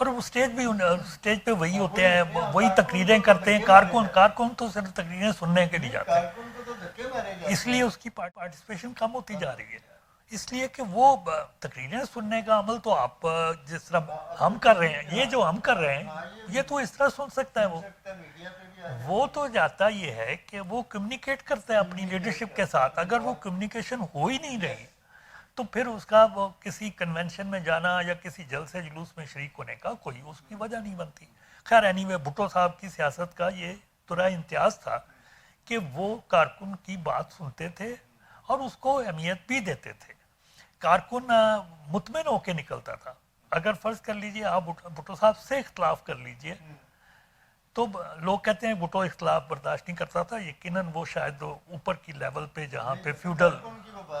اور وہ اسٹیج پہ وہی ہوتے ہیں, وہی تقریریں کرتے ہیں. کارکن تو صرف تقریریں سننے کے لیے جاتے ہیں, اس لیے اس کی پارٹیسپیشن کم ہوتی جا رہی ہے. اس لیے کہ وہ تقریریں سننے کا عمل تو آپ جس طرح ہم کر رہے ہیں, یہ جو ہم کر رہے ہیں یہ تو اس طرح سن سکتا ہے. وہ تو جاتا یہ ہے کہ وہ کمیونیکیٹ کرتا ہے اپنی لیڈرشپ کے ساتھ. اگر وہ کمیونیکیشن ہو ہی نہیں رہی تو پھر اس کا وہ کسی کنونشن میں جانا یا کسی جلسے جلوس میں شریک ہونے کا کوئی اس کی وجہ نہیں بنتی. خیر اینی وے, بھٹو صاحب کی سیاست کا یہ ترا امتیاز تھا کہ وہ کارکن کی بات سنتے تھے اور اس کو اہمیت بھی دیتے تھے. کارکن مطمئن ہو کے نکلتا تھا. اگر فرض کر لیجئے آپ بھٹو صاحب سے اختلاف کر لیجئے تو لوگ کہتے ہیں بھٹو اختلاف برداشت نہیں کرتا تھا. یقیناً وہ شاید اوپر کی لیول پہ جہاں پہ فیوڈل,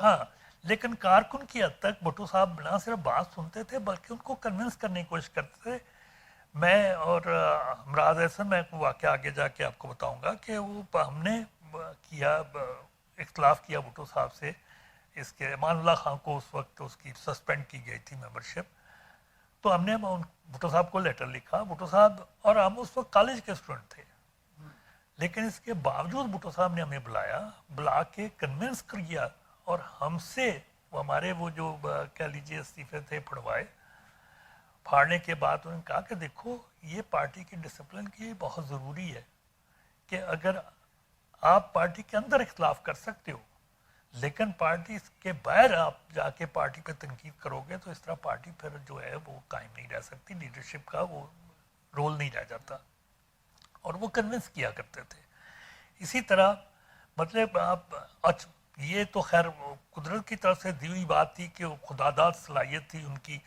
ہاں, لیکن کارکن کی حد تک بھٹو صاحب نہ صرف بات سنتے تھے بلکہ ان کو کنونس کرنے کی کوشش کرتے تھے. میں اور امراض احسن, میں واقعہ آگے جا کے آپ کو بتاؤں گا کہ وہ ہم نے کیا اختلاف کیا بھٹو صاحب سے. اس کے امان اللہ خان کو اس وقت اس کی سسپینڈ کی گئی تھی ممبرشپ, تو ہم نے بھٹو صاحب کو لیٹر لکھا. بھٹو صاحب اور ہم اس وقت کالج کے اسٹوڈنٹ تھے, لیکن اس کے باوجود بھٹو صاحب نے ہمیں بلا کے کنونس کیا اور ہم سے ہمارے وہ جو کہہ لیجیے استعفے تھے پھڑوائے. پھاڑنے کے بعد انہوں نے کہا کہ دیکھو یہ پارٹی کی ڈسپلن کی بہت ضروری ہے کہ اگر آپ پارٹی کے اندر اختلاف کر سکتے ہو لیکن پارٹی کے باہر آپ جا کے پارٹی پہ تنقید کرو گے تو اس طرح پارٹی پھر جو ہے وہ قائم نہیں رہ سکتی, لیڈرشپ کا وہ رول نہیں رہ جاتا. اور وہ کنونس کیا کرتے تھے. اسی طرح مطلب آپ یہ تو خیر قدرت کی طرف سے دی ہوئی بات تھی کہ خداداد صلاحیت تھی ان کی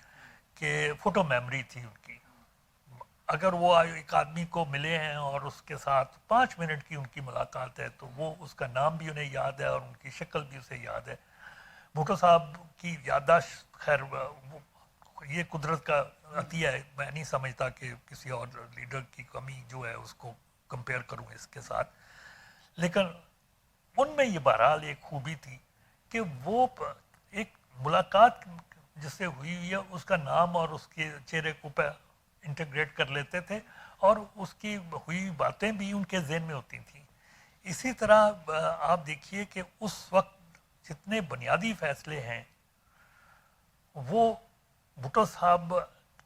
کہ فوٹو میموری تھی ان کی. اگر وہ ایک آدمی کو ملے ہیں اور اس کے ساتھ 5 منٹ کی ان کی ملاقات ہے تو وہ اس کا نام بھی انہیں یاد ہے اور ان کی شکل بھی اسے یاد ہے. بھٹو صاحب کی یادداشت خیر یہ قدرت کا عطیہ ہے. میں نہیں سمجھتا کہ کسی اور لیڈر کی کمی جو ہے اس کو کمپیئر کروں اس کے ساتھ, لیکن ان میں یہ بہرحال ایک خوبی تھی کہ وہ ایک ملاقات جس سے ہوئی ہے اس کا نام اور اس کے چہرے کو پہ انٹیگریٹ کر لیتے تھے اور اس کی ہوئی باتیں بھی ان کے ذہن میں ہوتی تھیں. اسی طرح آپ دیکھیے کہ اس وقت جتنے بنیادی فیصلے ہیں وہ بھٹو صاحب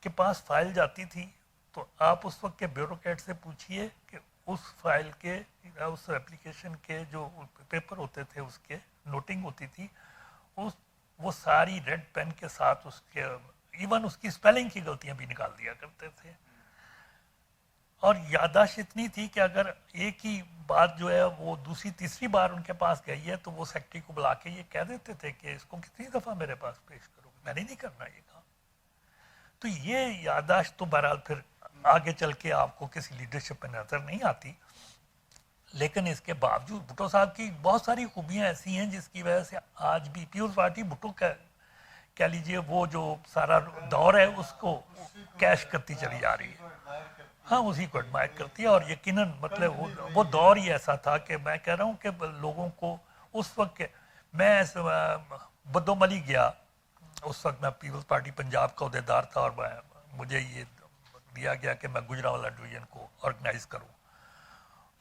کے پاس فائل جاتی تھی تو آپ اس وقت کے بیوروکریٹ سے پوچھئے کہ اس فائل کے اس اپلیکیشن کے جو پیپر ہوتے تھے اس کے نوٹنگ ہوتی تھی وہ ساری ریڈ پین کے ساتھ اس کے ایون اس کی اسپیلنگ کی غلطیاں بھی نکال دیا کرتے تھے. اور یادداشت اتنی تھی کہ اگر ایک ہی بات جو ہے وہ دوسری تیسری بار ان کے پاس گئی ہے تو وہ سیکرٹری کو بلا کے یہ کہہ دیتے تھے کہ اس کو کتنی دفعہ میرے پاس پیش کرو گے, میں نے نہیں کرنا یہ کام. تو یہ یادداشت تو بہرحال پھر آگے چل کے آپ کو کسی لیڈرشپ پہ نظر نہیں آتی, لیکن اس کے باوجود بھٹو صاحب کی بہت ساری خوبیاں ایسی ہیں جس کی وجہ سے آج بھی پیپلز پارٹی بھٹو کا کہہ لیجیے وہ جو سارا دور ہے اس کو کیش کرتی چلی جا رہی ہے. ہاں, اسی کو ایڈمائر کرتی ہے. اور یقیناً مطلب وہ دور ہی ایسا تھا کہ میں کہہ رہا ہوں کہ لوگوں کو اس وقت میں بدوملی گیا, اس وقت میں پیپلز پارٹی پنجاب کا عہدیدار تھا اور مجھے یہ دیا گیا کہ میں گجرانوالہ ڈویژن کو آرگنائز کروں.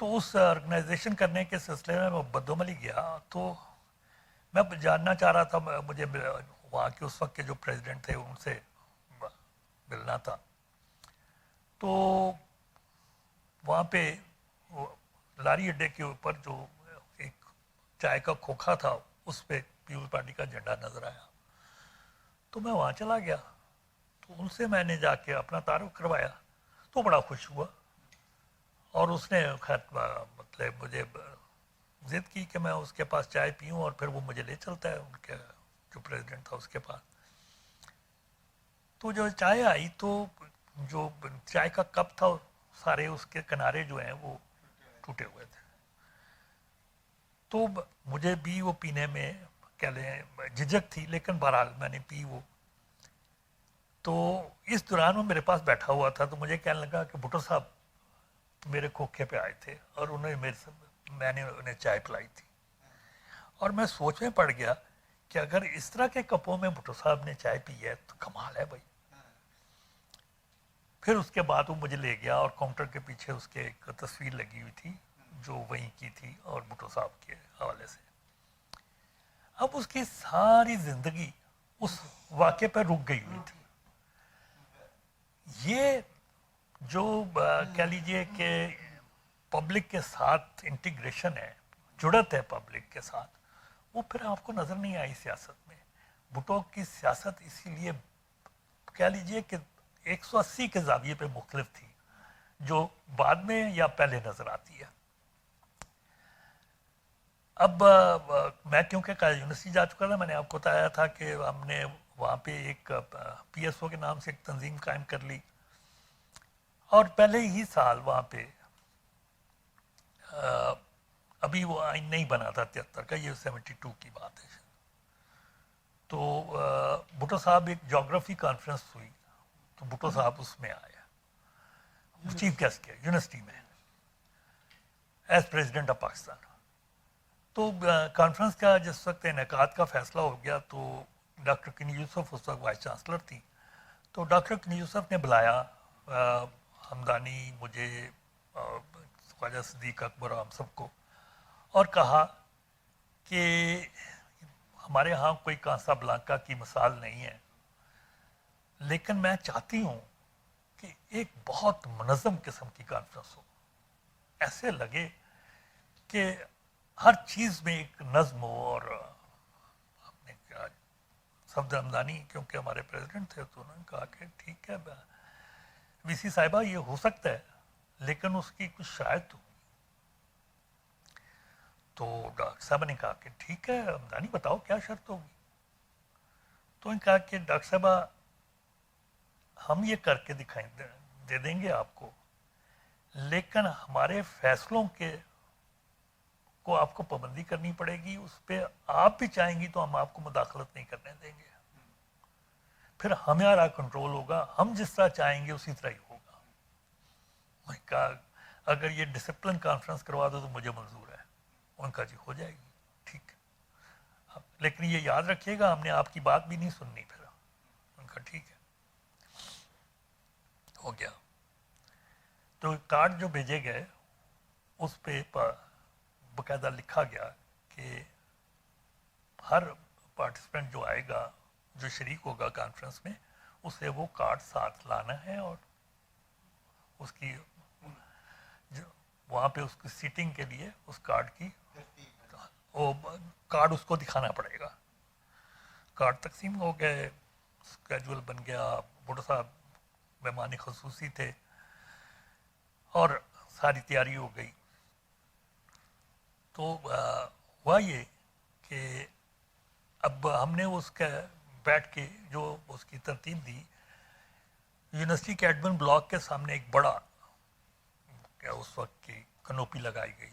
تو اس آرگنائزیشن کرنے کے سلسلے میں بدوملی گیا تو میں جاننا چاہ رہا تھا, مجھے وہاں کے اس وقت کے جو پریزیڈنٹ تھے ان سے ملنا تھا. تو وہاں پہ لاری اڈے کے اوپر جو ایک چائے کا کھوکھا تھا اس پہ پیپلز پارٹی کا جھنڈا نظر آیا تو میں وہاں چلا گیا. تو ان سے میں نے جا کے اپنا تعارف کروایا تو بڑا خوش ہوا اور اس نے مطلب مجھے ضد کی کہ میں اس کے پاس چائے پیوں اور پھر وہ مجھے لے چلتا ہے ان کے جو پریزیڈنٹ تھا اس کے پاس. تو جو چائے آئی تو جو چائے کا کپ تھا سارے اس کے کنارے جو ہیں وہ ٹوٹے ہوئے تھے. تو مجھے بھی وہ پینے میں کہہ لیں جھجک تھی, لیکن بہرحال میں نے پی وہ. تو اس دوران وہ میرے پاس بیٹھا ہوا تھا تو مجھے کہنے لگا کہ بھٹو صاحب میرے کھوکھے پہ آئے تھے اور میں نے انہیں چائے پلائی تھی. اور میں سوچ میں پڑ گیا کہ اگر اس طرح کے کپوں میں بھٹو صاحب نے چائے پی ہے تو کمال ہے بھائی. پھر اس کے بعد وہ مجھے لے گیا اور کاؤنٹر کے پیچھے اس کے ایک تصویر لگی ہوئی تھی جو وہیں کی تھی اور بھٹو صاحب کے حوالے سے. اب اس کی ساری زندگی اس واقعے پہ رک گئی ہوئی تھی. یہ جو کہہ لیجئے کہ پبلک کے ساتھ انٹیگریشن ہے, جڑت ہے پبلک کے ساتھ, وہ پھر آپ کو نظر نہیں آئی سیاست میں. بھٹو کی سیاست اسی لیے کہہ لیجئے کہ 180 کے زاویے پہ مختلف تھی جو بعد میں یا پہلے نظر آتی ہے. اب میں کیونکہ یونیورسٹی جا چکا تھا, میں نے آپ کو بتایا تھا کہ ہم نے وہاں پہ ایک پی ایس او کے نام سے ایک تنظیم قائم کر لی, اور پہلے ہی سال وہاں پہ ابھی وہ آئین نہیں بنا تھا 73 کا, یہ 72 کی بات ہے. تو بھٹو صاحب ایک جغرافی کانفرنس ہوئی تو بھٹو صاحب اس میں آیا چیف گیسٹ کے یونیورسٹی میں ایز پریزیڈنٹ آف پاکستان. تو کانفرنس کا جس وقت انعقاد کا فیصلہ ہو گیا تو ڈاکٹر کنی یوسف اس وقت وائس چانسلر تھی, تو ڈاکٹر کنی یوسف نے بلایا ہمدانی, مجھے, خواجہ صدیق اکبر اور ہم سب کو, اور کہا کہ ہمارے ہاں کوئی کاسا بلانکا کی مثال نہیں ہے, لیکن میں چاہتی ہوں کہ ایک بہت منظم قسم کی کانفرنس ہو, ایسے لگے کہ ہر چیز میں ایک نظم ہو. اور ہم نے کہا صفدر ہمدانی کیونکہ ہمارے پریزیڈنٹ تھے تو انہوں نے کہا کہ ٹھیک ہے وی سی صاحبہ یہ ہو سکتا ہے لیکن اس کی کچھ شرائط ہو. تو ڈاکٹر صاحب نے کہا کہ ٹھیک ہے ہمدانی بتاؤ کیا شرط ہوگی. تو انہوں نے کہا کہ ڈاکٹر صاحبہ ہم یہ کر کے دکھائیں دے دیں گے آپ کو, لیکن ہمارے فیصلوں کے کو آپ کو پابندی کرنی پڑے گی, اس پہ آپ بھی چاہیں گی تو ہم آپ کو مداخلت نہیں کرنے دیں گے, پھر ہمارا کنٹرول ہوگا, ہم جس طرح چاہیں گے اسی طرح ہی ہوگا. میں کہا اگر یہ ڈسپلن کانفرنس کروا دو تو مجھے منظور ہے. ان کا جی ہو جائے گی ٹھیک, لیکن یہ یاد رکھیے گا ہم نے آپ کی بات بھی نہیں سننی. پھر ان کا ٹھیک ہے ہو گیا. تو کارڈ جو بھیجے گئے اس پہ باقاعدہ لکھا گیا کہ ہر پارٹیسپینٹ جو آئے گا, جو شریک ہوگا کانفرنس میں, اسے وہ کارڈ ساتھ لانا ہے اور اس کی وہاں پہ اس کی سیٹنگ کے لیے اس کارڈ کی وہ کارڈ اس کو دکھانا پڑے گا. کارڈ تقسیم ہو گئے, اسکیجول بن گیا, بھٹو صاحب مہمان خصوصی تھے اور ساری تیاری ہو گئی. تو ہوا یہ کہ اب ہم نے اس کا بیٹھ کے جو اس کی ترتیب دی, یونیورسٹی کے ایڈمن بلاک کے سامنے ایک بڑا کیا اس وقت کی کنوپی لگائی گئی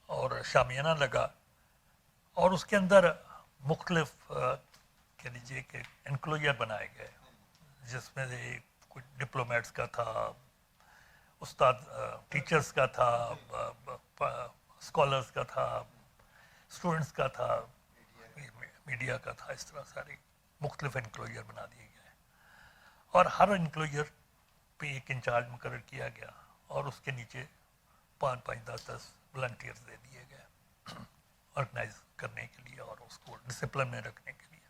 اور شامیانہ لگا, اور اس کے اندر مختلف کہہ لیجیے کہ انکلوجر بنائے گئے جس میں سے کچھ ڈپلومیٹس کا تھا, استاد ٹیچرز کا تھا, اسکالرس کا تھا, اسٹوڈنٹس کا تھا, میڈیا کا تھا. اس طرح سارے مختلف انکلوجر بنا دیے گئے اور ہر انکلوجر پہ ایک انچارج مقرر کیا گیا اور اس کے نیچے 5-5, 10-10 والنٹیئرز دے دیے گئے آرگنائز کرنے کے لیے اور اس کو ڈسپلن میں رکھنے کے لیے.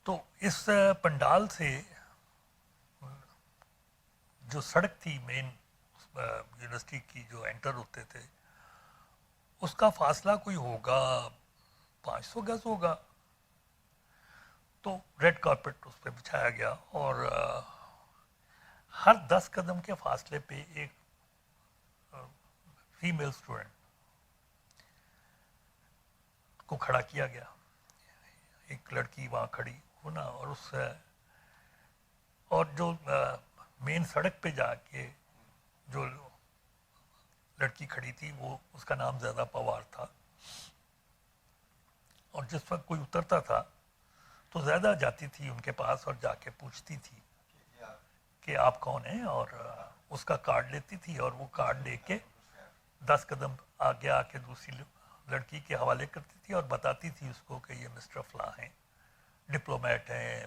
تو اس پنڈال سے جو سڑک تھی مین یونیورسٹی کی جو انٹر ہوتے تھے, اس کا فاصلہ کوئی ہوگا 500 گز ہوگا. تو ریڈ کارپیٹ اس پہ بچھایا گیا اور ہر 10 قدم کے فاصلے پہ ایک فیمیل اسٹوڈنٹ کو کھڑا کیا گیا. ایک لڑکی وہاں کھڑی ہونا اور اس اور جو مین سڑک پہ جا کے جو لڑکی کھڑی تھی وہ اس کا نام زیادہ پوار تھا, اور جس وقت کوئی اترتا تھا تو زیادہ جاتی تھی ان کے پاس اور جا کے پوچھتی تھی کہ آپ کون ہیں, اور اس کا کارڈ لیتی تھی اور وہ کارڈ لے کے 10 قدم آگے آ کے دوسری لڑکی کے حوالے کرتی تھی اور بتاتی تھی اس کو کہ یہ مسٹر فلاں ہیں, ڈپلومیٹ ہیں,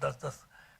10-10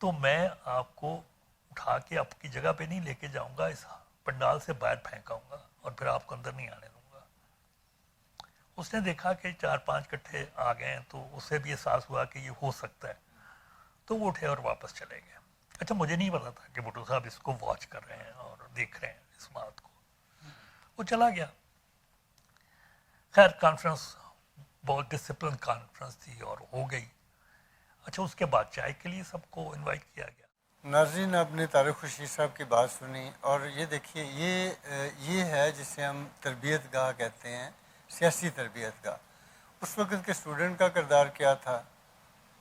تو میں آپ کو اٹھا کے آپ کی جگہ پہ نہیں لے کے جاؤں گا, اس پنڈال سے باہر پھینکاؤں گا اور پھر آپ کو اندر نہیں آنے دوں گا. اس نے دیکھا کہ 4-5 کٹھے آ گئے ہیں تو اسے بھی احساس ہوا کہ یہ ہو سکتا ہے, تو وہ اٹھے اور واپس چلے گئے. اچھا مجھے نہیں پتا تھا کہ بھٹو صاحب اس کو واچ کر رہے ہیں اور دیکھ رہے ہیں اس بات کو. وہ چلا گیا. خیر کانفرنس بہت ڈسپلن کانفرنس تھی اور ہو گئی. اچھا اس کے بعد چائے کے لیے سب کو انوائٹ کیا گیا. ناظرین آپ نے طارق خورشید صاحب کی بات سنی, اور یہ دیکھیے یہ ہے جسے ہم تربیت گاہ کہتے ہیں, سیاسی تربیت گاہ. اس وقت کے اسٹوڈنٹ کا کردار کیا تھا,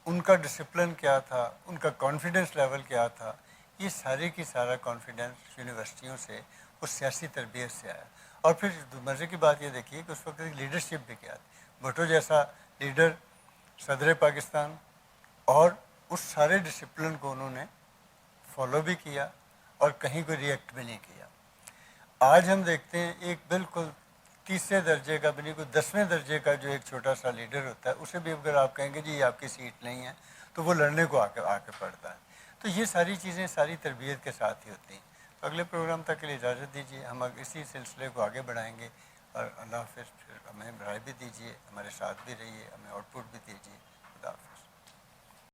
ان کا ڈسپلن کیا تھا, ان کا کانفیڈنس لیول کیا تھا, یہ سارے کی سارا کانفیڈنس یونیورسٹیوں سے, اس سیاسی تربیت سے آیا. اور پھر مزے کی بات یہ دیکھیے کہ اس وقت کی لیڈرشپ بھی کیا تھی. بھٹو جیسا لیڈر, صدر پاکستان, اور اس سارے ڈسپلن کو انہوں نے فالو بھی کیا اور کہیں کوئی ریئیکٹ بھی نہیں کیا. آج ہم دیکھتے ہیں ایک بالکل تیسرے درجے کا بھی نہیں, کوئی 10ویں درجے کا جو ایک چھوٹا سا لیڈر ہوتا ہے, اسے بھی اگر آپ کہیں گے جی یہ آپ کی سیٹ نہیں ہے, تو وہ لڑنے کو آ کے پڑتا ہے. تو یہ ساری چیزیں ساری تربیت کے ساتھ ہی ہوتی ہیں. تو اگلے پروگرام تک کے لیے اجازت دیجیے, ہم اسی سلسلے کو آگے بڑھائیں گے. اور اللہ حافظ. پھر ہمیں رائے بھی دیجیے, ہمارے ساتھ بھی رہیے, ہمیں آؤٹ پٹ بھی دیجیے. خدا حافظ.